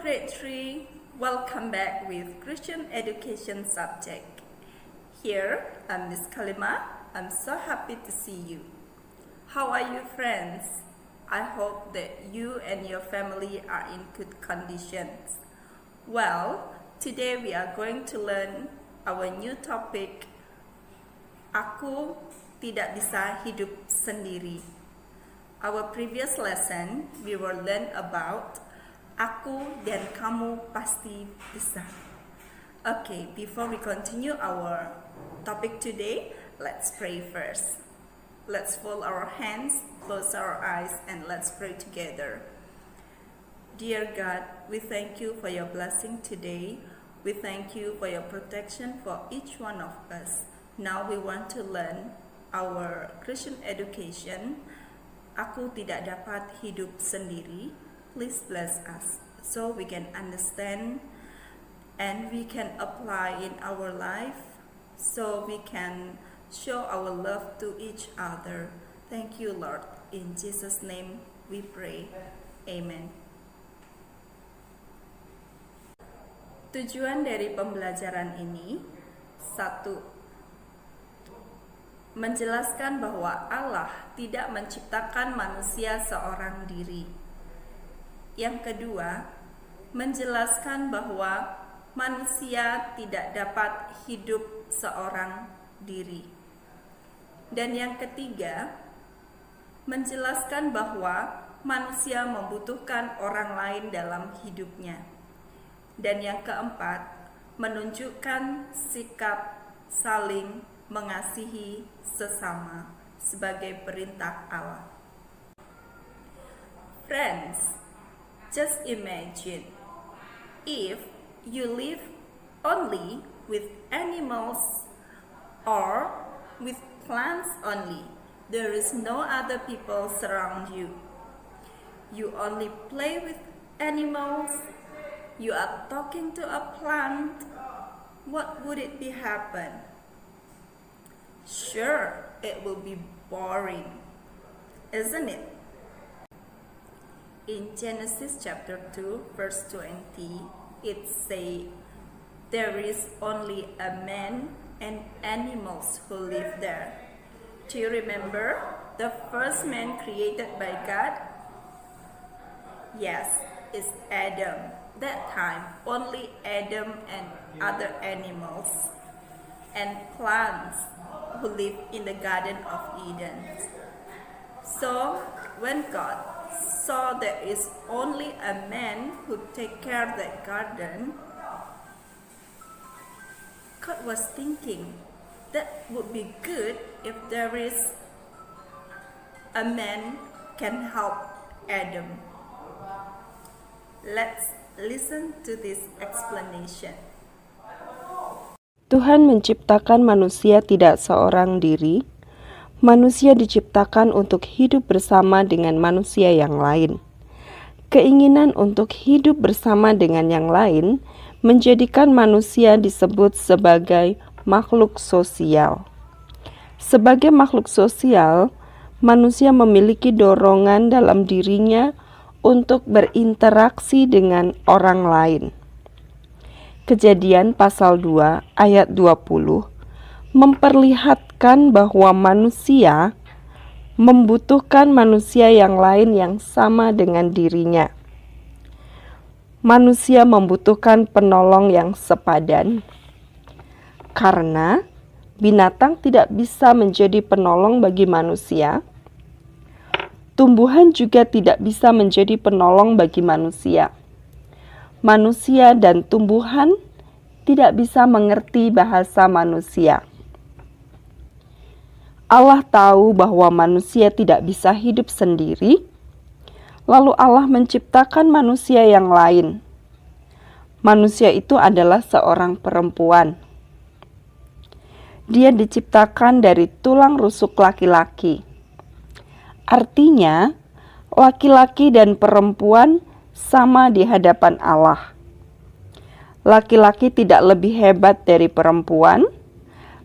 Grade 3, welcome back with Christian education subject. Here, I'm Miss Kalima. I'm so happy to see you. How are you, friends? I hope that you and your family are in good conditions. Well, today we are going to learn our new topic, Aku Tidak Bisa Hidup Sendiri. Our previous lesson, we will learn about Aku dan kamu pasti bisa. Okay, before we continue our topic today, let's pray first. Let's fold our hands, close our eyes, and let's pray together. Dear God, we thank you for your blessing today. We thank you for your protection for each one of us. Now we want to learn our Christian education. Aku tidak dapat hidup sendiri. Please bless us so we can understand and we can apply in our life, so we can show our love to each other. Thank you, Lord. In Jesus' name we pray. Amen. Tujuan dari pembelajaran ini, 1. Menjelaskan bahwa Allah tidak menciptakan manusia seorang diri. Yang kedua, menjelaskan bahwa manusia tidak dapat hidup seorang diri. Dan yang ketiga, menjelaskan bahwa manusia membutuhkan orang lain dalam hidupnya. Dan yang keempat, menunjukkan sikap saling mengasihi sesama sebagai perintah Allah. Friends, just imagine if you live only with animals or with plants only. There is no other people surround you. You only play with animals. You are talking to a plant. What would it be happen? Sure, it will be boring, isn't it? In Genesis chapter 2 verse 20, it says, there is only a man and animals who live there. Do you remember the first man created by God? Yes, it's Adam. That time, only Adam and other animals and plants who live in the Garden of Eden. So, when God saw there is only a man who take care of that garden, God was thinking that would be good if there is a man can help Adam. Let's listen to this explanation. Tuhan menciptakan manusia tidak seorang diri. Manusia diciptakan untuk hidup bersama dengan manusia yang lain. Keinginan untuk hidup bersama dengan yang lain menjadikan manusia disebut sebagai makhluk sosial. Sebagai makhluk sosial, manusia memiliki dorongan dalam dirinya untuk berinteraksi dengan orang lain. Kejadian pasal 2 ayat 20 memperlihatkan bahwa manusia membutuhkan manusia yang lain yang sama dengan dirinya. Manusia membutuhkan penolong yang sepadan. Karena binatang tidak bisa menjadi penolong bagi manusia, tumbuhan juga tidak bisa menjadi penolong bagi manusia. Manusia dan tumbuhan tidak bisa mengerti bahasa manusia. Allah tahu bahwa manusia tidak bisa hidup sendiri, lalu Allah menciptakan manusia yang lain. Manusia itu adalah seorang perempuan. Dia diciptakan dari tulang rusuk laki-laki. Artinya, laki-laki dan perempuan sama di hadapan Allah. Laki-laki tidak lebih hebat dari perempuan.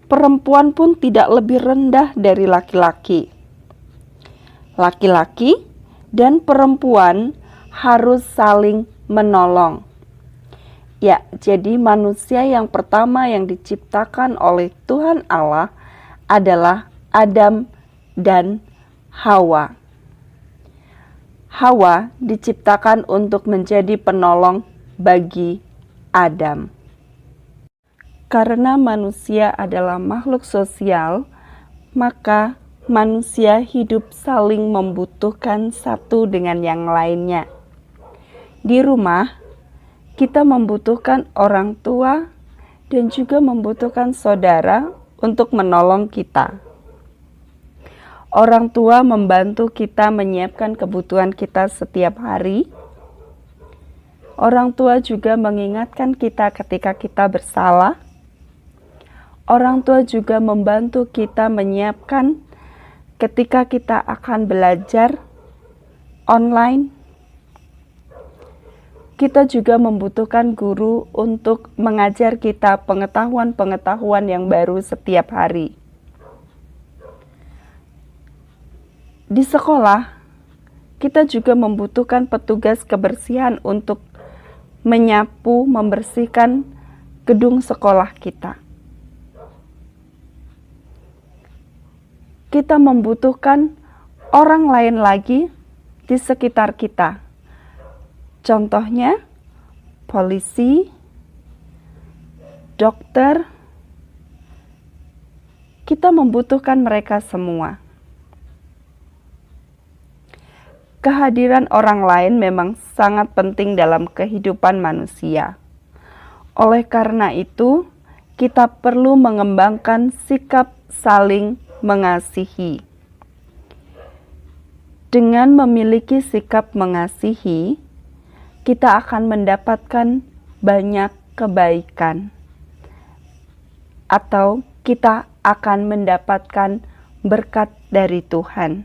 Perempuan pun tidak lebih rendah dari laki-laki. Laki-laki dan perempuan harus saling menolong. Ya, jadi manusia yang pertama yang diciptakan oleh Tuhan Allah adalah Adam dan Hawa. Hawa diciptakan untuk menjadi penolong bagi Adam. Karena manusia adalah makhluk sosial, maka manusia hidup saling membutuhkan satu dengan yang lainnya. Di rumah, kita membutuhkan orang tua dan juga membutuhkan saudara untuk menolong kita. Orang tua membantu kita menyiapkan kebutuhan kita setiap hari. Orang tua juga mengingatkan kita ketika kita bersalah. Orang tua juga membantu kita menyiapkan ketika kita akan belajar online. Kita juga membutuhkan guru untuk mengajar kita pengetahuan-pengetahuan yang baru setiap hari. Di sekolah, kita juga membutuhkan petugas kebersihan untuk menyapu, membersihkan gedung sekolah kita. Kita membutuhkan orang lain lagi di sekitar kita. Contohnya, polisi, dokter, kita membutuhkan mereka semua. Kehadiran orang lain memang sangat penting dalam kehidupan manusia. Oleh karena itu, kita perlu mengembangkan sikap saling mengasihi. Dengan memiliki sikap mengasihi, kita akan mendapatkan banyak kebaikan, atau kita akan mendapatkan berkat dari Tuhan.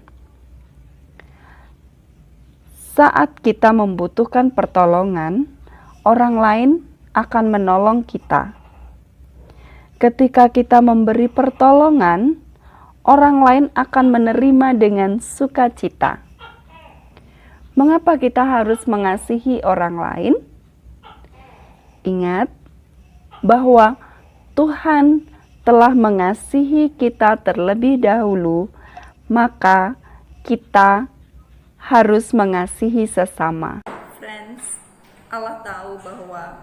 Saat kita membutuhkan pertolongan, orang lain akan menolong kita. Ketika kita memberi pertolongan, orang lain akan menerima dengan sukacita. Mengapa kita harus mengasihi orang lain? Ingat bahwa Tuhan telah mengasihi kita terlebih dahulu, maka kita harus mengasihi sesama. Friends, Allah tahu bahwa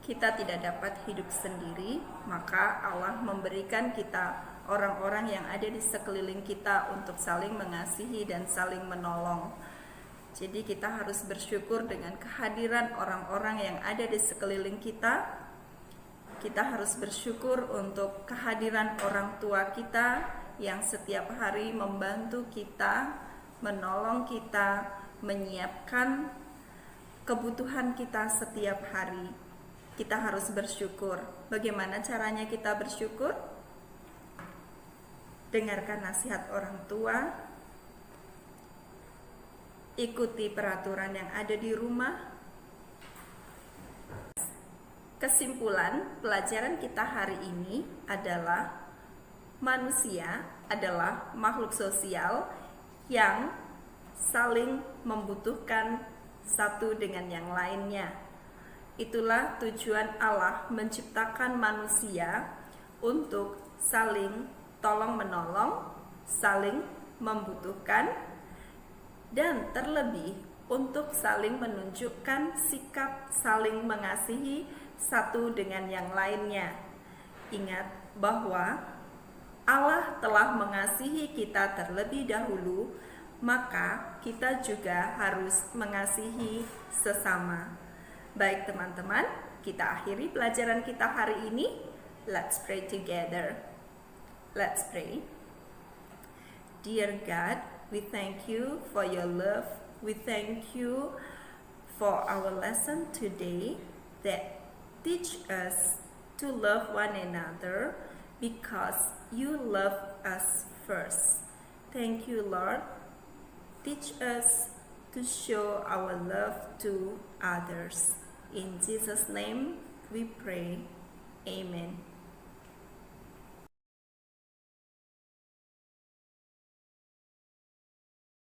kita tidak dapat hidup sendiri, maka Allah memberikan kita orang-orang yang ada di sekeliling kita untuk saling mengasihi dan saling menolong. Jadi kita harus bersyukur dengan kehadiran orang-orang yang ada di sekeliling kita. Kita harus bersyukur untuk kehadiran orang tua kita yang setiap hari membantu kita, menolong kita, menyiapkan kebutuhan kita setiap hari. Kita harus bersyukur. Bagaimana caranya kita bersyukur? Dengarkan nasihat orang tua, ikuti peraturan yang ada di rumah. Kesimpulan pelajaran kita hari ini adalah manusia adalah makhluk sosial yang saling membutuhkan satu dengan yang lainnya. Itulah tujuan Allah menciptakan manusia untuk saling tolong-menolong, saling membutuhkan, dan terlebih untuk saling menunjukkan sikap saling mengasihi satu dengan yang lainnya. Ingat bahwa Allah telah mengasihi kita terlebih dahulu, maka kita juga harus mengasihi sesama. Baik teman-teman, kita akhiri pelajaran kita hari ini. Let's pray together. Let's pray. Dear God, we thank you for your love. We thank you for our lesson today that teach us to love one another because you love us first. Thank you, Lord. Teach us to show our love to others. In Jesus' name we pray. Amen.